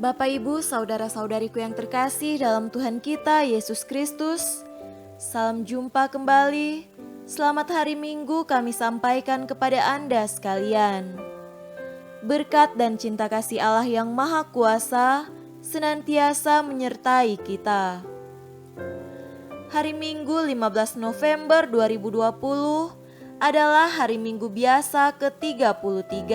Bapak, Ibu, saudara-saudariku yang terkasih dalam Tuhan kita Yesus Kristus, salam jumpa kembali. Selamat hari Minggu kami sampaikan kepada Anda sekalian. Berkat dan cinta kasih Allah yang Maha Kuasa senantiasa menyertai kita. Hari Minggu 15 November 2020 adalah hari Minggu biasa ke-33.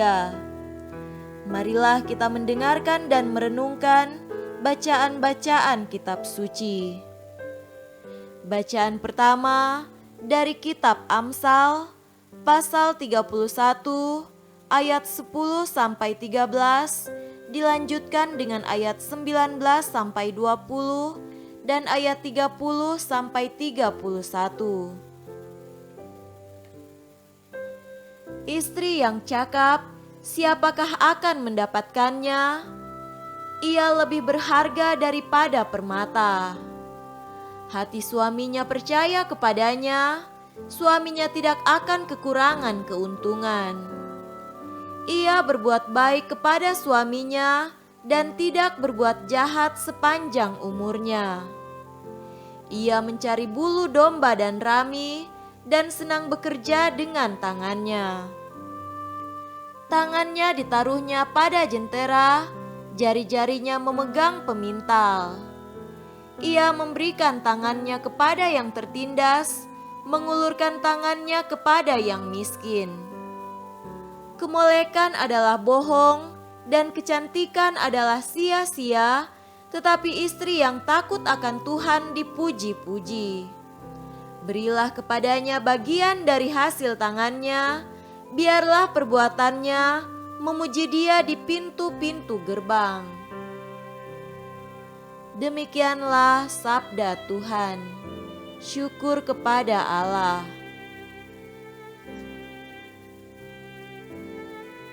Marilah kita mendengarkan dan merenungkan bacaan-bacaan kitab suci. Bacaan pertama dari kitab Amsal pasal 31 ayat 10 sampai 13, dilanjutkan dengan ayat 19 sampai 20 dan ayat 30 sampai 31. Istri yang cakap, siapakah akan mendapatkannya? Ia lebih berharga daripada permata. Hati suaminya percaya kepadanya, suaminya tidak akan kekurangan keuntungan. Ia berbuat baik kepada suaminya dan tidak berbuat jahat sepanjang umurnya. Ia mencari bulu domba dan rami dan senang bekerja dengan tangannya. Tangannya ditaruhnya pada jentera, jari-jarinya memegang pemintal. Ia memberikan tangannya kepada yang tertindas, mengulurkan tangannya kepada yang miskin. Kemolekan adalah bohong dan kecantikan adalah sia-sia, tetapi istri yang takut akan Tuhan dipuji-puji. Berilah kepadanya bagian dari hasil tangannya, biarlah perbuatannya memuji Dia di pintu-pintu gerbang. Demikianlah sabda Tuhan. Syukur kepada Allah.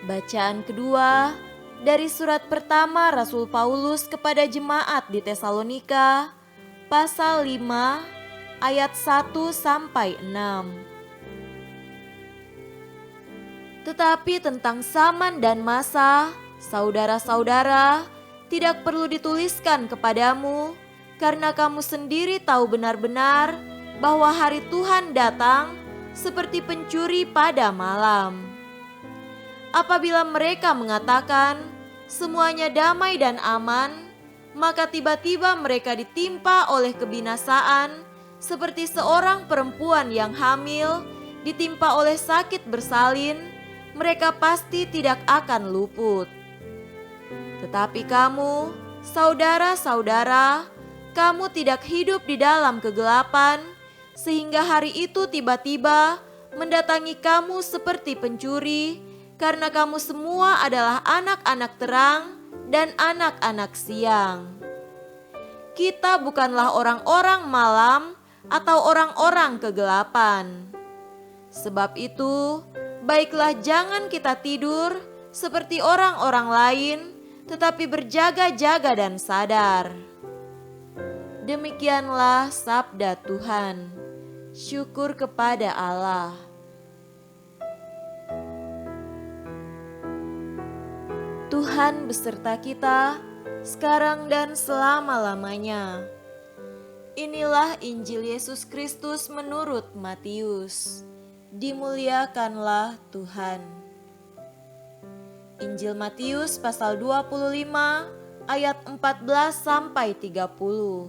Bacaan kedua dari surat pertama Rasul Paulus kepada jemaat di Tesalonika, pasal 5 ayat 1 sampai 6. Tetapi tentang zaman dan masa, saudara-saudara, tidak perlu dituliskan kepadamu, karena kamu sendiri tahu benar-benar bahwa hari Tuhan datang seperti pencuri pada malam. Apabila mereka mengatakan semuanya damai dan aman, maka tiba-tiba mereka ditimpa oleh kebinasaan, seperti seorang perempuan yang hamil ditimpa oleh sakit bersalin. Mereka pasti tidak akan luput. Tetapi kamu, saudara-saudara, kamu tidak hidup di dalam kegelapan, sehingga hari itu tiba-tiba mendatangi kamu seperti pencuri, karena kamu semua adalah anak-anak terang dan anak-anak siang. Kita bukanlah orang-orang malam atau orang-orang kegelapan. Sebab itu, baiklah jangan kita tidur seperti orang-orang lain, tetapi berjaga-jaga dan sadar. Demikianlah sabda Tuhan. Syukur kepada Allah. Tuhan beserta kita, sekarang dan selama-lamanya. Inilah Injil Yesus Kristus menurut Matius. Dimuliakanlah Tuhan. Injil Matius pasal 25 ayat 14 sampai 30.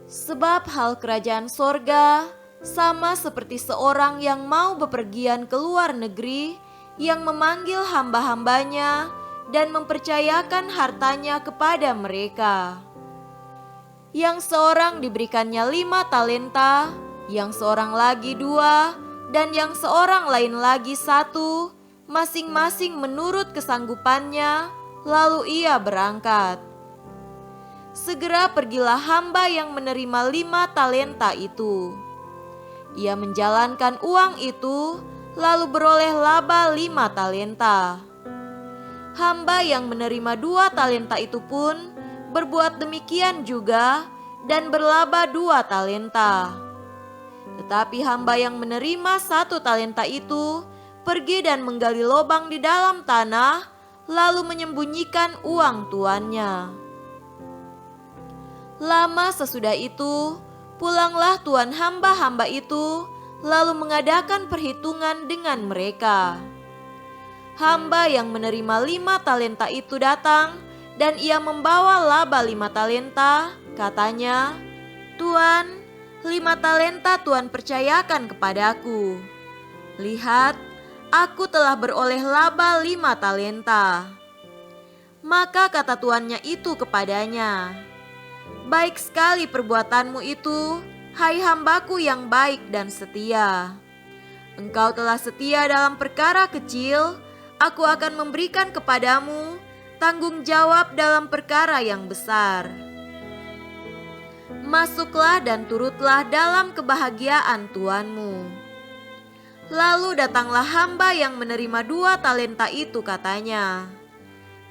Sebab hal kerajaan sorga sama seperti seorang yang mau bepergian ke luar negeri, yang memanggil hamba-hambanya dan mempercayakan hartanya kepada mereka. Yang seorang diberikannya 5 talenta, yang seorang lagi 2, dan yang seorang lain lagi 1, masing-masing menurut kesanggupannya, lalu ia berangkat. Segera pergilah hamba yang menerima 5 talenta itu. Ia menjalankan uang itu, lalu beroleh laba 5 talenta. Hamba yang menerima 2 talenta itu pun berbuat demikian juga dan berlaba 2 talenta. Tetapi hamba yang menerima 1 talenta itu pergi dan menggali lubang di dalam tanah, lalu menyembunyikan uang tuannya. Lama sesudah itu, pulanglah tuan hamba-hamba itu, lalu mengadakan perhitungan dengan mereka. Hamba yang menerima 5 talenta itu datang, dan ia membawa laba 5 talenta. Katanya, "Tuan, 5 talenta Tuan percayakan kepadaku. Lihat, aku telah beroleh laba 5 talenta." Maka kata tuannya itu kepadanya, "Baik sekali perbuatanmu itu, hai hambaku yang baik dan setia. Engkau telah setia dalam perkara kecil, aku akan memberikan kepadamu tanggung jawab dalam perkara yang besar. Masuklah dan turutlah dalam kebahagiaan tuanmu." Lalu datanglah hamba yang menerima 2 talenta itu, katanya,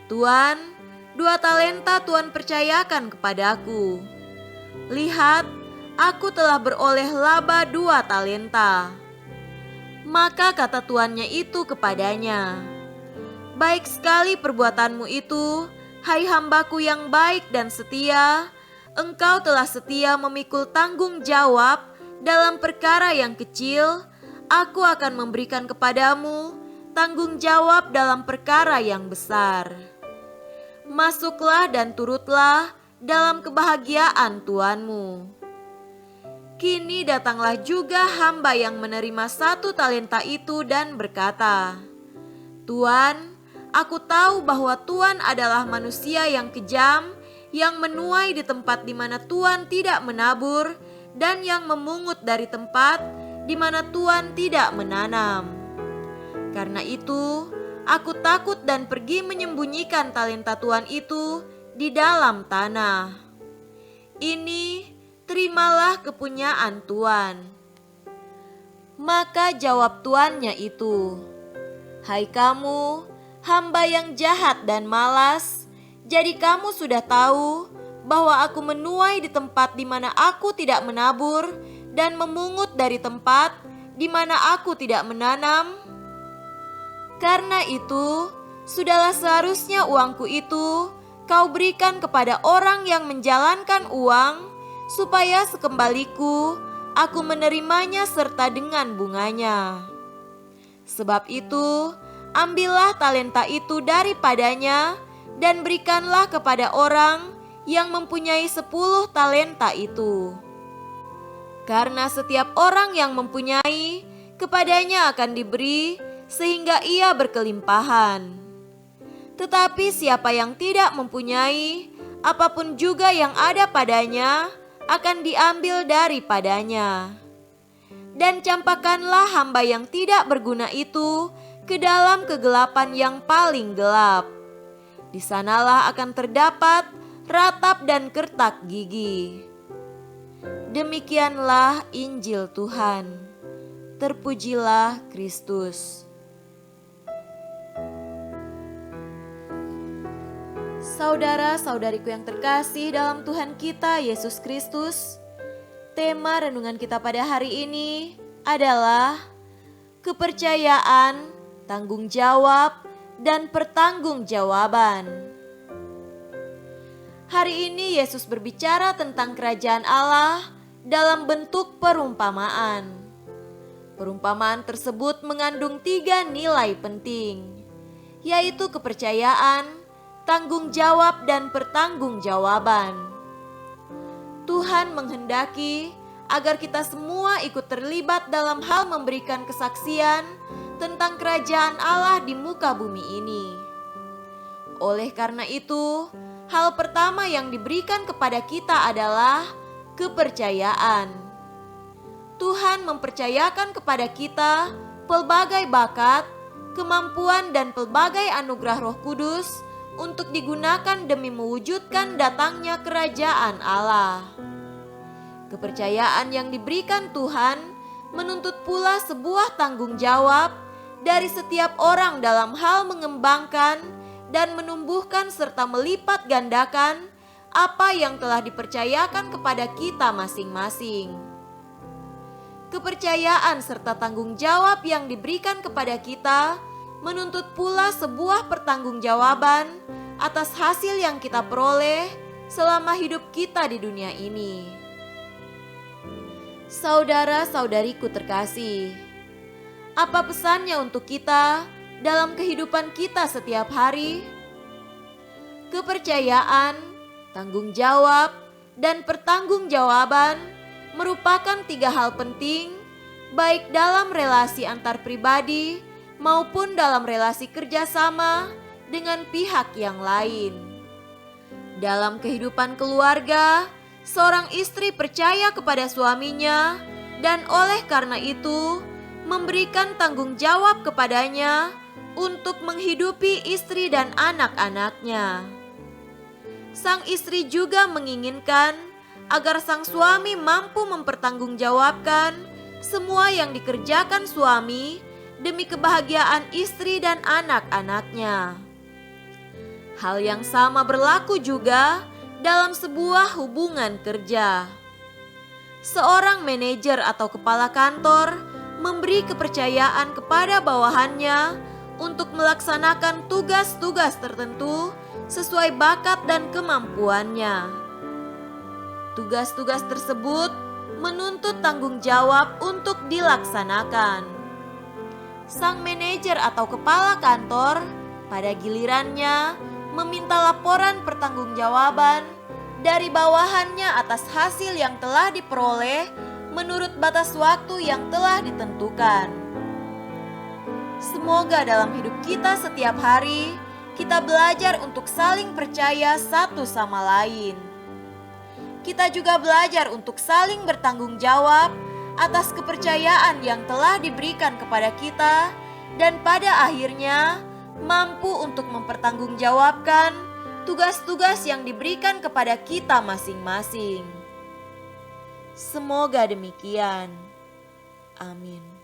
"Tuan, 2 talenta Tuan percayakan kepadaku. Lihat, aku telah beroleh laba 2 talenta." Maka kata tuannya itu kepadanya, "Baik sekali perbuatanmu itu, hai hambaku yang baik dan setia. Engkau telah setia memikul tanggung jawab dalam perkara yang kecil, aku akan memberikan kepadamu tanggung jawab dalam perkara yang besar. Masuklah dan turutlah dalam kebahagiaan tuanmu." Kini datanglah juga hamba yang menerima 1 talenta itu dan berkata, "Tuan, aku tahu bahwa Tuan adalah manusia yang kejam, yang menuai di tempat di mana Tuan tidak menabur, dan yang memungut dari tempat di mana Tuan tidak menanam. Karena itu, aku takut dan pergi menyembunyikan talenta Tuan itu di dalam tanah. Ini terimalah kepunyaan Tuan." Maka jawab tuannya itu, "Hai kamu, hamba yang jahat dan malas, jadi kamu sudah tahu bahwa aku menuai di tempat di mana aku tidak menabur dan memungut dari tempat di mana aku tidak menanam. Karena itu, sudahlah seharusnya uangku itu kau berikan kepada orang yang menjalankan uang, supaya sekembaliku aku menerimanya serta dengan bunganya. Sebab itu, ambillah talenta itu daripadanya dan berikanlah kepada orang yang mempunyai 10 talenta itu. Karena setiap orang yang mempunyai, kepadanya akan diberi sehingga ia berkelimpahan. Tetapi siapa yang tidak mempunyai, apapun juga yang ada padanya akan diambil daripadanya. Dan campakkanlah hamba yang tidak berguna itu ke dalam kegelapan yang paling gelap. Di sanalah akan terdapat ratap dan kertak gigi." Demikianlah Injil Tuhan. Terpujilah Kristus. Saudara-saudariku yang terkasih dalam Tuhan kita Yesus Kristus, tema renungan kita pada hari ini adalah kepercayaan, tanggung jawab, dan pertanggungjawaban. Hari ini Yesus berbicara tentang kerajaan Allah dalam bentuk perumpamaan. Perumpamaan tersebut mengandung 3 nilai penting, yaitu kepercayaan, tanggung jawab, dan pertanggungjawaban. Tuhan menghendaki agar kita semua ikut terlibat dalam hal memberikan kesaksian tentang kerajaan Allah di muka bumi ini. Oleh karena itu, hal pertama yang diberikan kepada kita adalah kepercayaan. Tuhan mempercayakan kepada kita pelbagai bakat, kemampuan, dan pelbagai anugerah Roh Kudus untuk digunakan demi mewujudkan datangnya kerajaan Allah. Kepercayaan yang diberikan Tuhan menuntut pula sebuah tanggung jawab dari setiap orang dalam hal mengembangkan dan menumbuhkan serta melipat gandakan apa yang telah dipercayakan kepada kita masing-masing. Kepercayaan serta tanggung jawab yang diberikan kepada kita menuntut pula sebuah pertanggungjawaban atas hasil yang kita peroleh selama hidup kita di dunia ini. Saudara-saudariku terkasih, apa pesannya untuk kita dalam kehidupan kita setiap hari? Kepercayaan, tanggung jawab, dan pertanggungjawaban merupakan 3 hal penting baik dalam relasi antar pribadi maupun dalam relasi kerjasama dengan pihak yang lain. Dalam kehidupan keluarga, seorang istri percaya kepada suaminya dan oleh karena itu memberikan tanggung jawab kepadanya untuk menghidupi istri dan anak-anaknya. Sang istri juga menginginkan agar sang suami mampu mempertanggungjawabkan semua yang dikerjakan suami demi kebahagiaan istri dan anak-anaknya. Hal yang sama berlaku juga dalam sebuah hubungan kerja. Seorang manajer atau kepala kantor memberi kepercayaan kepada bawahannya untuk melaksanakan tugas-tugas tertentu sesuai bakat dan kemampuannya. Tugas-tugas tersebut menuntut tanggung jawab untuk dilaksanakan. Sang manajer atau kepala kantor pada gilirannya meminta laporan pertanggungjawaban dari bawahannya atas hasil yang telah diperoleh menurut batas waktu yang telah ditentukan. Semoga dalam hidup kita setiap hari kita belajar untuk saling percaya satu sama lain. Kita juga belajar untuk saling bertanggung jawab atas kepercayaan yang telah diberikan kepada kita dan pada akhirnya mampu untuk mempertanggungjawabkan tugas-tugas yang diberikan kepada kita masing-masing. Semoga demikian. Amin.